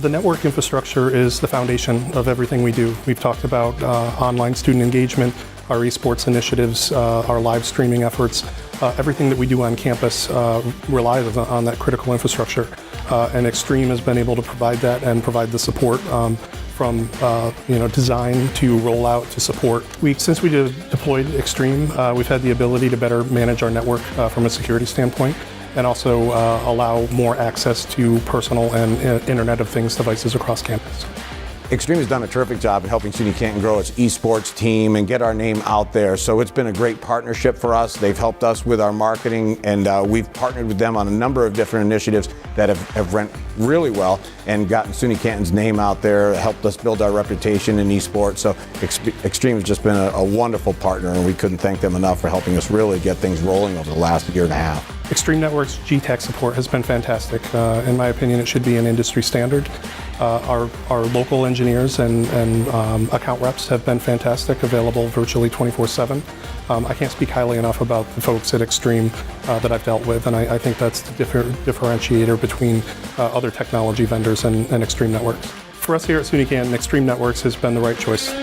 The network infrastructure is the foundation of everything we do. We've talked about online student engagement, our esports initiatives, our live streaming efforts. Everything that we do on campus relies on that critical infrastructure. And Extreme has been able to provide that and provide the support from design to rollout to support. Since we deployed Extreme, we've had the ability to better manage our network from a security standpoint, and also allow more access to personal and Internet of Things devices across campus. Extreme has done a terrific job in helping SUNY Canton grow its esports team and get our name out there. So it's been a great partnership for us. They've helped us with our marketing, and we've partnered with them on a number of different initiatives that have went really well and gotten SUNY Canton's name out there, helped us build our reputation in esports. So Extreme has just been a wonderful partner, and we couldn't thank them enough for helping us really get things rolling over the last year and a half. Extreme Networks GTAC support has been fantastic. In my opinion, it should be an industry standard. Our local engineers and account reps have been fantastic, available virtually 24/7. I can't speak highly enough about the folks at Extreme that I've dealt with, and I think that's the differentiator between other technology vendors and Extreme Networks. For us here at SUNY Canton, Extreme Networks has been the right choice.